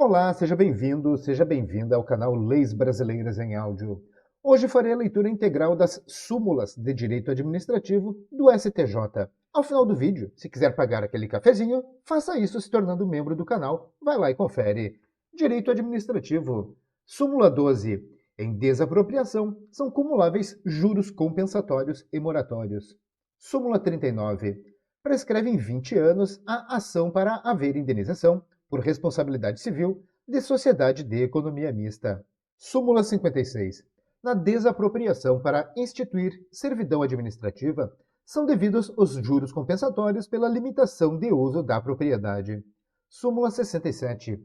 Olá, seja bem-vindo, seja bem-vinda ao canal Leis Brasileiras em Áudio. Hoje farei a leitura integral das súmulas de direito administrativo do STJ. Ao final do vídeo, se quiser pagar aquele cafezinho, faça isso se tornando membro do canal. Vai lá e confere. Direito administrativo. Súmula 12. Em desapropriação, são cumuláveis juros compensatórios e moratórios. Súmula 39. Prescreve em 20 anos a ação para haver indenização por responsabilidade civil de sociedade de economia mista. Súmula 56. Na desapropriação para instituir servidão administrativa, são devidos os juros compensatórios pela limitação de uso da propriedade. Súmula 67.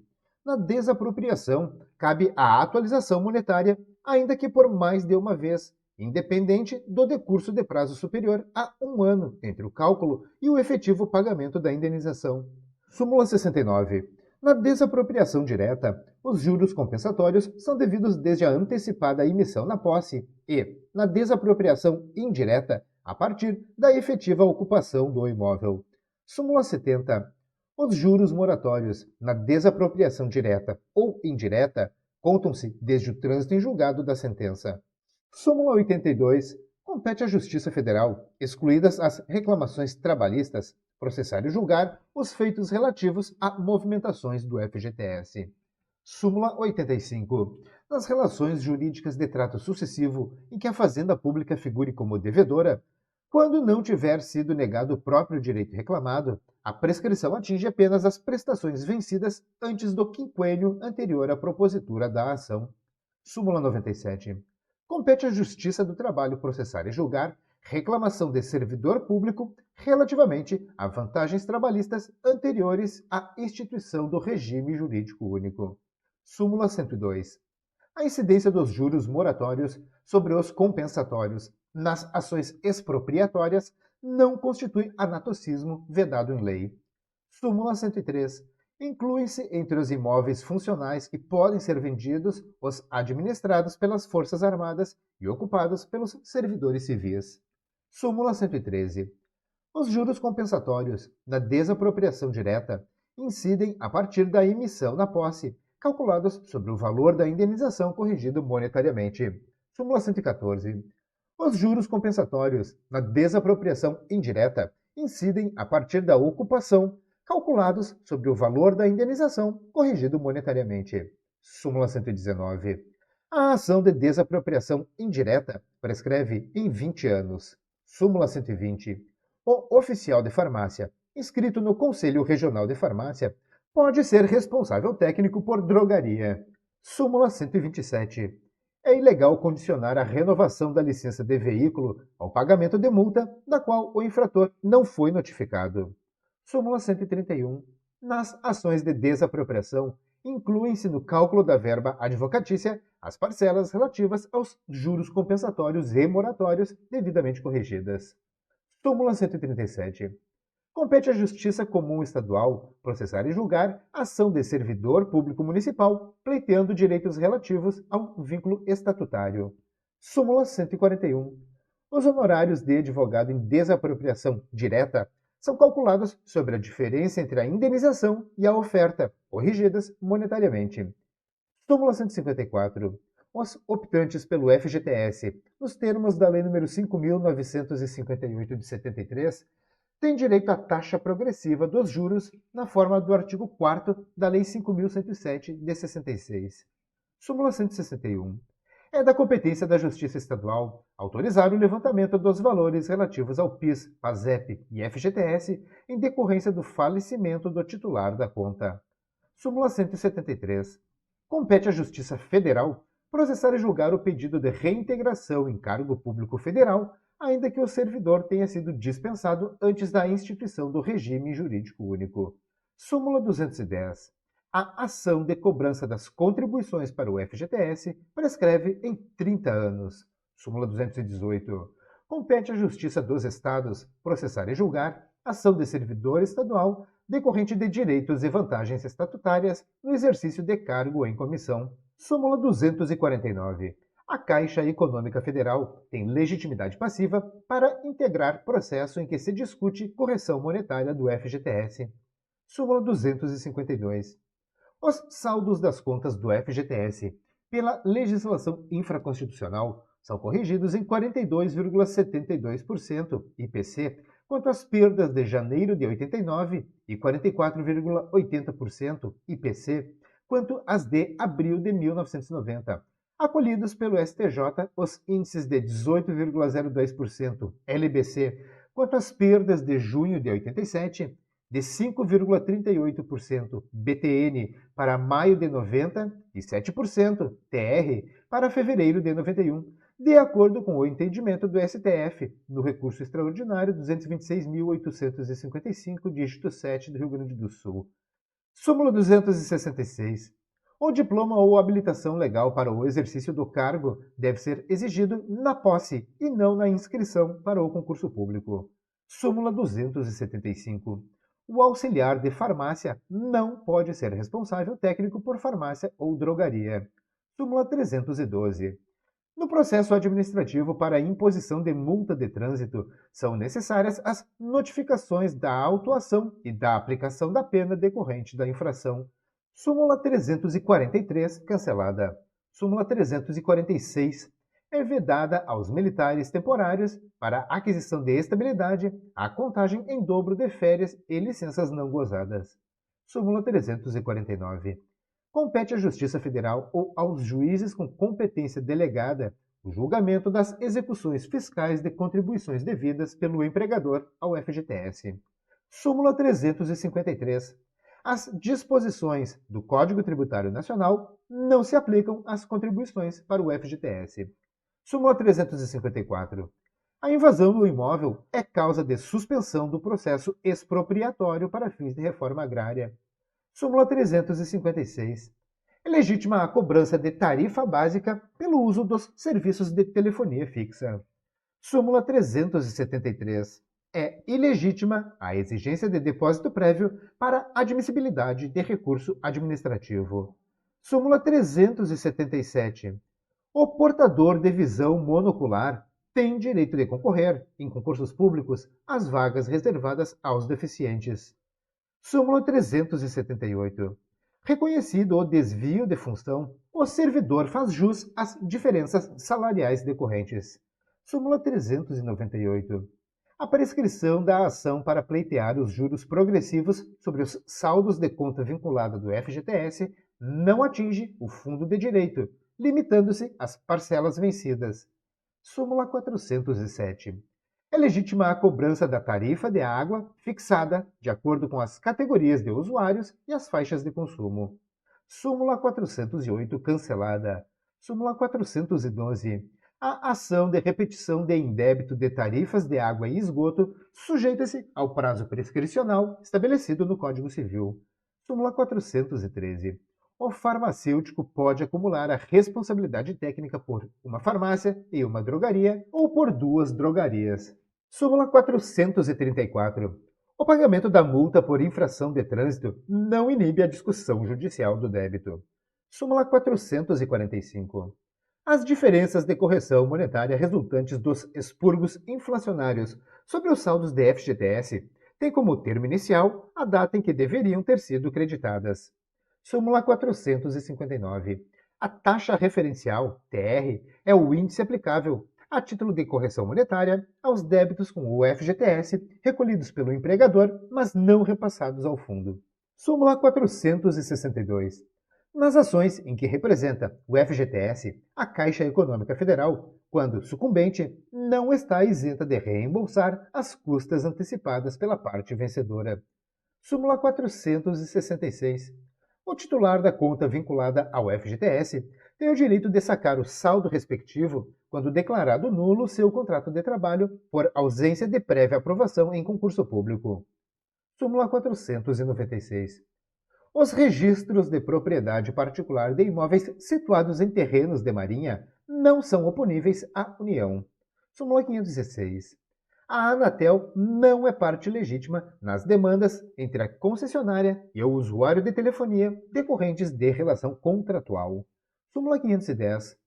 Na desapropriação, cabe a atualização monetária, ainda que por mais de uma vez, independente do decurso de prazo superior a 1 ano entre o cálculo e o efetivo pagamento da indenização. Súmula 69. Na desapropriação direta, os juros compensatórios são devidos desde a antecipada emissão na posse e, na desapropriação indireta, a partir da efetiva ocupação do imóvel. Súmula 70. Os juros moratórios, na desapropriação direta ou indireta, contam-se desde o trânsito em julgado da sentença. Súmula 82. Compete à Justiça Federal, excluídas as reclamações trabalhistas, processar e julgar os feitos relativos a movimentações do FGTS. Súmula 85. Nas relações jurídicas de trato sucessivo em que a Fazenda Pública figure como devedora, quando não tiver sido negado o próprio direito reclamado, a prescrição atinge apenas as prestações vencidas antes do quinquênio anterior à propositura da ação. Súmula 97. Compete à Justiça do Trabalho processar e julgar reclamação de servidor público relativamente a vantagens trabalhistas anteriores à instituição do regime jurídico único. Súmula 102. A incidência dos juros moratórios sobre os compensatórios nas ações expropriatórias não constitui anatocismo vedado em lei. Súmula 103. Incluem-se entre os imóveis funcionais que podem ser vendidos os administrados pelas Forças Armadas e ocupados pelos servidores civis. Súmula 113. Os juros compensatórios na desapropriação direta incidem a partir da emissão na posse, calculados sobre o valor da indenização corrigido monetariamente. Súmula 114. Os juros compensatórios na desapropriação indireta incidem a partir da ocupação, calculados sobre o valor da indenização corrigido monetariamente. Súmula 119. A ação de desapropriação indireta prescreve em 20 anos. Súmula 120. O oficial de farmácia, inscrito no Conselho Regional de Farmácia, pode ser responsável técnico por drogaria. Súmula 127. É ilegal condicionar a renovação da licença de veículo ao pagamento de multa da qual o infrator não foi notificado. Súmula 131. Nas ações de desapropriação, incluem-se no cálculo da verba advocatícia as parcelas relativas aos juros compensatórios e moratórios devidamente corrigidas. Súmula 137. Compete à Justiça Comum Estadual processar e julgar ação de servidor público municipal pleiteando direitos relativos ao vínculo estatutário. Súmula 141. Os honorários de advogado em desapropriação direta são calculados sobre a diferença entre a indenização e a oferta, corrigidas monetariamente. Súmula 154. Os optantes pelo FGTS, nos termos da Lei nº 5.958 de 73, têm direito à taxa progressiva dos juros na forma do artigo 4º da Lei 5.107 de 66. Súmula 161. É da competência da Justiça Estadual autorizar o levantamento dos valores relativos ao PIS, PASEP e FGTS em decorrência do falecimento do titular da conta. Súmula 173. Compete à Justiça Federal processar e julgar o pedido de reintegração em cargo público federal, ainda que o servidor tenha sido dispensado antes da instituição do regime jurídico único. Súmula 210. A ação de cobrança das contribuições para o FGTS prescreve em 30 anos. Súmula 218. Compete à Justiça dos Estados processar e julgar ação de servidor estadual decorrente de direitos e vantagens estatutárias no exercício de cargo em comissão. Súmula 249. A Caixa Econômica Federal tem legitimidade passiva para integrar processo em que se discute correção monetária do FGTS. Súmula 252. Os saldos das contas do FGTS, pela legislação infraconstitucional, são corrigidos em 42,72% IPC, quanto às perdas de janeiro de 89 e 44,80% IPC, quanto às de abril de 1990. Acolhidos pelo STJ os índices de 18,02% LBC, quanto às perdas de junho de 87, de 5,38% BTN para maio de 90 e 7% TR para fevereiro de 91, de acordo com o entendimento do STF, no recurso extraordinário 226.855, dígito 7 do Rio Grande do Sul. Súmula 266. O diploma ou habilitação legal para o exercício do cargo deve ser exigido na posse e não na inscrição para o concurso público. Súmula 275. O auxiliar de farmácia não pode ser responsável técnico por farmácia ou drogaria. Súmula 312. No processo administrativo para a imposição de multa de trânsito, são necessárias as notificações da autuação e da aplicação da pena decorrente da infração. Súmula 343, cancelada. Súmula 346. É vedada aos militares temporários, para aquisição de estabilidade, a contagem em dobro de férias e licenças não gozadas. Súmula 349. Compete à Justiça Federal ou aos juízes com competência delegada o julgamento das execuções fiscais de contribuições devidas pelo empregador ao FGTS. Súmula 353. As disposições do Código Tributário Nacional não se aplicam às contribuições para o FGTS. Súmula 354. A invasão do imóvel é causa de suspensão do processo expropriatório para fins de reforma agrária. Súmula 356. É legítima a cobrança de tarifa básica pelo uso dos serviços de telefonia fixa. Súmula 373. É ilegítima a exigência de depósito prévio para admissibilidade de recurso administrativo. Súmula 377. O portador de visão monocular tem direito de concorrer, em concursos públicos, às vagas reservadas aos deficientes. Súmula 378. Reconhecido o desvio de função, o servidor faz jus às diferenças salariais decorrentes. Súmula 398. A prescrição da ação para pleitear os juros progressivos sobre os saldos de conta vinculada do FGTS não atinge o fundo de direito, limitando-se às parcelas vencidas. Súmula 407. É legítima a cobrança da tarifa de água fixada de acordo com as categorias de usuários e as faixas de consumo. Súmula 408, cancelada. Súmula 412. A ação de repetição de indébito de tarifas de água e esgoto sujeita-se ao prazo prescricional estabelecido no Código Civil. Súmula 413. O farmacêutico pode acumular a responsabilidade técnica por uma farmácia e uma drogaria ou por duas drogarias. Súmula 434. O pagamento da multa por infração de trânsito não inibe a discussão judicial do débito. Súmula 445. As diferenças de correção monetária resultantes dos expurgos inflacionários sobre os saldos de FGTS têm como termo inicial a data em que deveriam ter sido creditadas. Súmula 459. A taxa referencial, TR, é o índice aplicável, a título de correção monetária, aos débitos com o FGTS recolhidos pelo empregador, mas não repassados ao fundo. Súmula 462. Nas ações em que representa o FGTS, a Caixa Econômica Federal, quando sucumbente, não está isenta de reembolsar as custas antecipadas pela parte vencedora. Súmula 466. O titular da conta vinculada ao FGTS tem o direito de sacar o saldo respectivo quando declarado nulo seu contrato de trabalho por ausência de prévia aprovação em concurso público. Súmula 496. Os registros de propriedade particular de imóveis situados em terrenos de marinha não são oponíveis à União. Súmula 516. A Anatel não é parte legítima nas demandas entre a concessionária e o usuário de telefonia decorrentes de relação contratual. Súmula 510.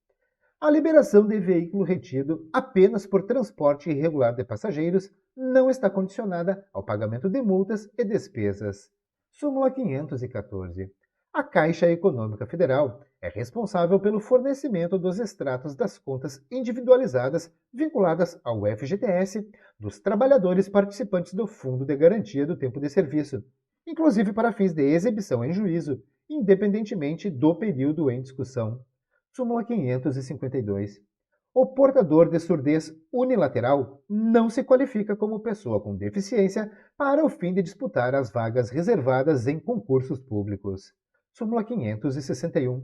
A liberação de veículo retido apenas por transporte irregular de passageiros não está condicionada ao pagamento de multas e despesas. Súmula 514. A Caixa Econômica Federal é responsável pelo fornecimento dos extratos das contas individualizadas vinculadas ao FGTS dos trabalhadores participantes do Fundo de Garantia do Tempo de Serviço, inclusive para fins de exibição em juízo, independentemente do período em discussão. Súmula 552. O portador de surdez unilateral não se qualifica como pessoa com deficiência para o fim de disputar as vagas reservadas em concursos públicos. Súmula 561.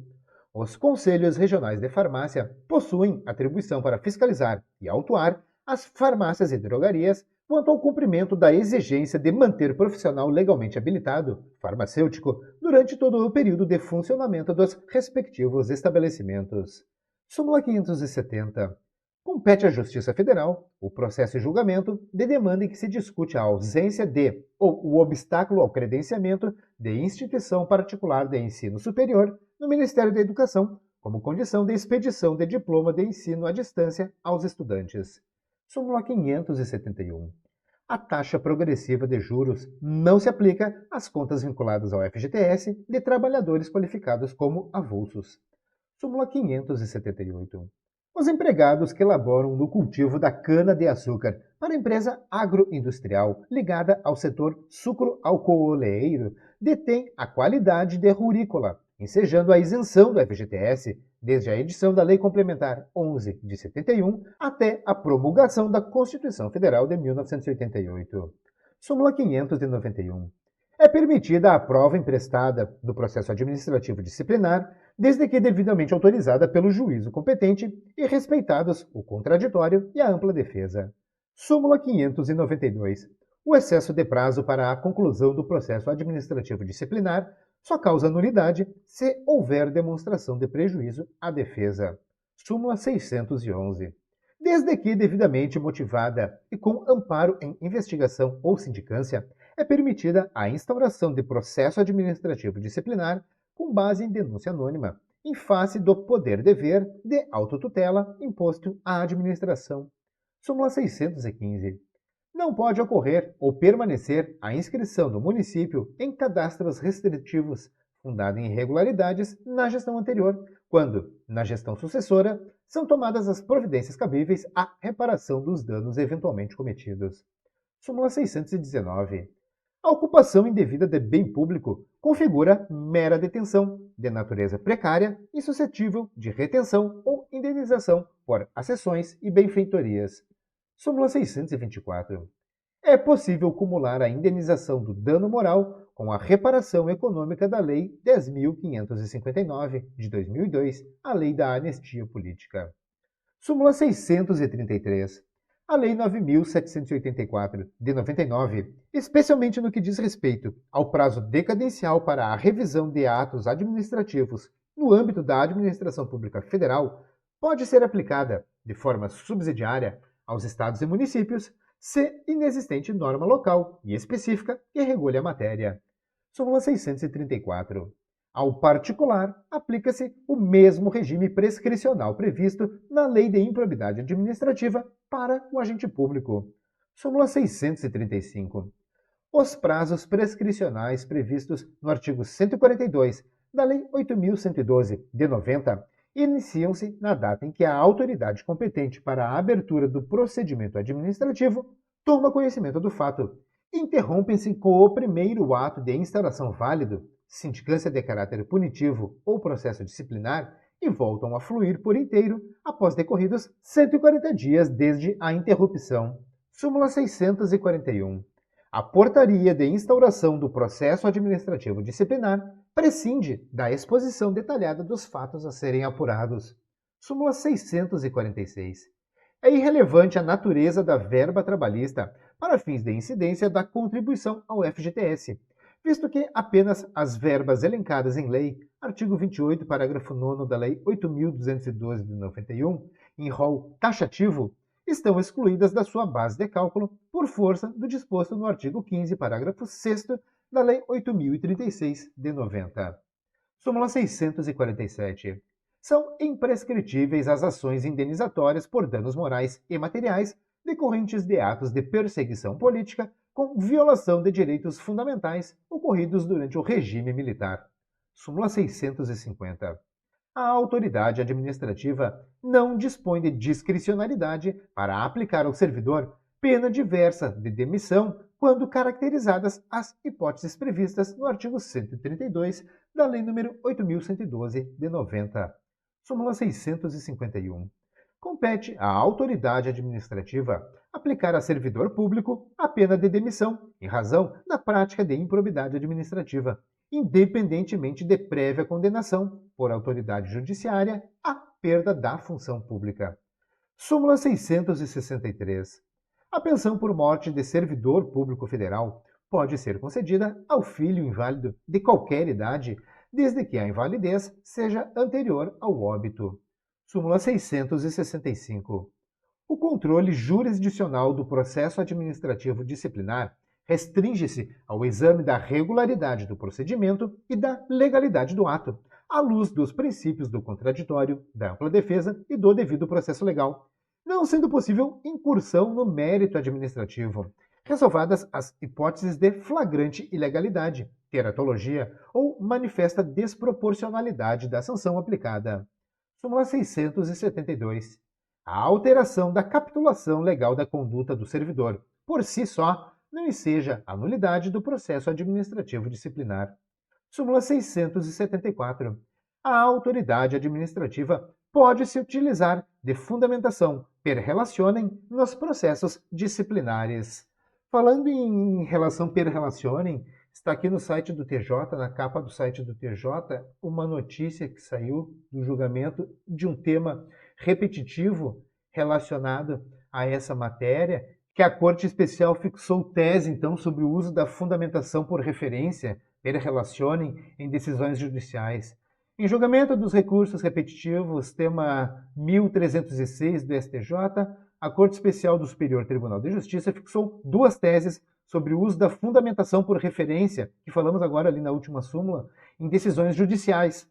Os Conselhos Regionais de Farmácia possuem atribuição para fiscalizar e autuar as farmácias e drogarias quanto ao cumprimento da exigência de manter profissional legalmente habilitado, farmacêutico, durante todo o período de funcionamento dos respectivos estabelecimentos. Súmula 570. Compete à Justiça Federal o processo e julgamento de demanda em que se discute a ausência de ou o obstáculo ao credenciamento de instituição particular de ensino superior no Ministério da Educação, como condição de expedição de diploma de ensino à distância aos estudantes. Súmula 571. A taxa progressiva de juros não se aplica às contas vinculadas ao FGTS de trabalhadores qualificados como avulsos. Súmula 578. Os empregados que elaboram no cultivo da cana-de-açúcar para empresa agroindustrial ligada ao setor sucro-alcooleiro detêm a qualidade de rurícola, ensejando a isenção do FGTS desde a edição da Lei Complementar 11 de 71 até a promulgação da Constituição Federal de 1988. Súmula 591. É permitida a prova emprestada do processo administrativo disciplinar, desde que devidamente autorizada pelo juízo competente e respeitados o contraditório e a ampla defesa. Súmula 592. O excesso de prazo para a conclusão do processo administrativo disciplinar só causa nulidade se houver demonstração de prejuízo à defesa. Súmula 611. Desde que devidamente motivada e com amparo em investigação ou sindicância, é permitida a instauração de processo administrativo disciplinar com base em denúncia anônima, em face do poder-dever de autotutela imposto à administração. Súmula 615. Não pode ocorrer ou permanecer a inscrição do município em cadastros restritivos, fundada em irregularidades na gestão anterior, quando, na gestão sucessora, são tomadas as providências cabíveis à reparação dos danos eventualmente cometidos. Súmula 619. A ocupação indevida de bem público configura mera detenção, de natureza precária e suscetível de retenção ou indenização por acessões e benfeitorias. Súmula 624. É possível cumular a indenização do dano moral com a reparação econômica da Lei 10.559, de 2002, a Lei da Anistia Política. Súmula 633. A Lei 9.784, de 99, especialmente no que diz respeito ao prazo decadencial para a revisão de atos administrativos no âmbito da administração pública federal, pode ser aplicada, de forma subsidiária, aos estados e municípios, se inexistente norma local e específica que regule a matéria. Súmula 634. Ao particular, aplica-se o mesmo regime prescricional previsto na Lei de Improbidade Administrativa para o agente público. Súmula 635. Os prazos prescricionais previstos no artigo 142 da Lei 8.112, de 90, iniciam-se na data em que a autoridade competente para a abertura do procedimento administrativo toma conhecimento do fato. Interrompem-se com o primeiro ato de instauração válido, sindicância de caráter punitivo ou processo disciplinar, e voltam a fluir por inteiro após decorridos 140 dias desde a interrupção. Súmula 641. A portaria de instauração do processo administrativo disciplinar prescinde da exposição detalhada dos fatos a serem apurados. Súmula 646. É irrelevante a natureza da verba trabalhista para fins de incidência da contribuição ao FGTS, visto que apenas as verbas elencadas em lei, artigo 28, parágrafo 9 da Lei 8.212 de 91, em rol taxativo, estão excluídas da sua base de cálculo por força do disposto no artigo 15, parágrafo 6º da Lei 8.036 de 90. Súmula 647. São imprescritíveis as ações indenizatórias por danos morais e materiais decorrentes de atos de perseguição política com violação de direitos fundamentais ocorridos durante o regime militar. Súmula 650. A autoridade administrativa não dispõe de discricionalidade para aplicar ao servidor pena diversa de demissão quando caracterizadas as hipóteses previstas no artigo 132 da Lei nº 8.112, de 90. Súmula 651. Compete à autoridade administrativa aplicar a servidor público a pena de demissão em razão da prática de improbidade administrativa, independentemente de prévia condenação por autoridade judiciária à perda da função pública. Súmula 663. A pensão por morte de servidor público federal pode ser concedida ao filho inválido de qualquer idade, desde que a invalidez seja anterior ao óbito. Súmula 665. O controle jurisdicional do processo administrativo disciplinar restringe-se ao exame da regularidade do procedimento e da legalidade do ato, à luz dos princípios do contraditório, da ampla defesa e do devido processo legal, não sendo possível incursão no mérito administrativo, ressalvadas as hipóteses de flagrante ilegalidade, teratologia ou manifesta desproporcionalidade da sanção aplicada. Súmula 672. A alteração da capitulação legal da conduta do servidor, por si só, não enseja a nulidade do processo administrativo disciplinar. Súmula 674. A autoridade administrativa pode se utilizar de fundamentação per relationem nos processos disciplinares. Falando em relação per relationem, está aqui no site do TJ, na capa do site do TJ, uma notícia que saiu do julgamento de um tema repetitivo relacionado a essa matéria, que a Corte Especial fixou tese, então, sobre o uso da fundamentação por referência, per relationem, em decisões judiciais. Em julgamento dos recursos repetitivos, tema 1306 do STJ, a Corte Especial do Superior Tribunal de Justiça fixou duas teses sobre o uso da fundamentação por referência, que falamos agora ali na última súmula, em decisões judiciais.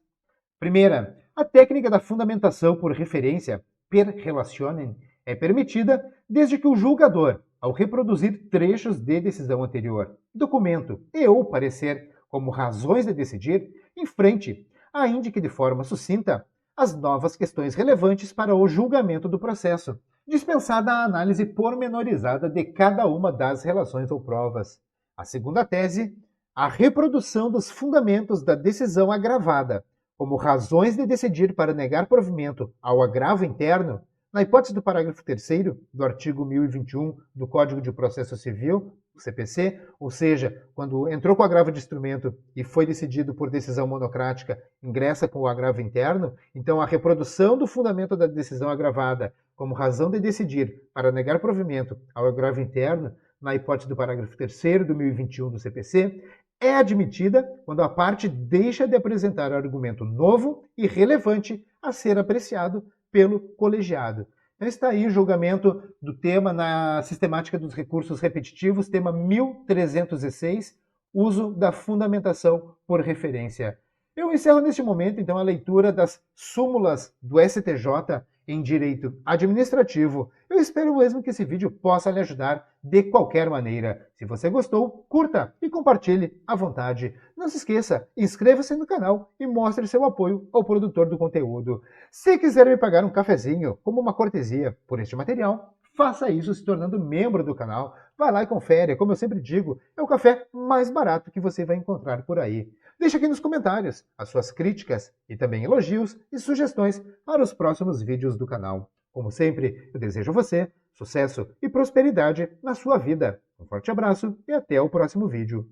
Primeira, a técnica da fundamentação por referência, per relationem, é permitida desde que o julgador, ao reproduzir trechos de decisão anterior, documento e ou parecer como razões de decidir, enfrente a indique de forma sucinta as novas questões relevantes para o julgamento do processo, dispensada a análise pormenorizada de cada uma das relações ou provas. A segunda tese, a reprodução dos fundamentos da decisão agravada, como razões de decidir para negar provimento ao agravo interno, na hipótese do parágrafo 3º do artigo 1021 do Código de Processo Civil, o CPC, ou seja, quando entrou com o agravo de instrumento e foi decidido por decisão monocrática, ingressa com o agravo interno, então a reprodução do fundamento da decisão agravada como razão de decidir para negar provimento ao agravo interno, na hipótese do parágrafo 3º do 1021 do CPC, é admitida quando a parte deixa de apresentar argumento novo e relevante a ser apreciado pelo colegiado. Então está aí o julgamento do tema na sistemática dos recursos repetitivos, tema 1306, uso da fundamentação por referência. Eu encerro neste momento, então, a leitura das súmulas do STJ em direito administrativo. Eu espero mesmo que esse vídeo possa lhe ajudar de qualquer maneira. Se você gostou, curta e compartilhe à vontade. Não se esqueça, inscreva-se no canal e mostre seu apoio ao produtor do conteúdo. Se quiser me pagar um cafezinho como uma cortesia por este material, faça isso se tornando membro do canal. Vai lá e confere, como eu sempre digo, é o café mais barato que você vai encontrar por aí. Deixe aqui nos comentários as suas críticas e também elogios e sugestões para os próximos vídeos do canal. Como sempre, eu desejo a você sucesso e prosperidade na sua vida. Um forte abraço e até o próximo vídeo.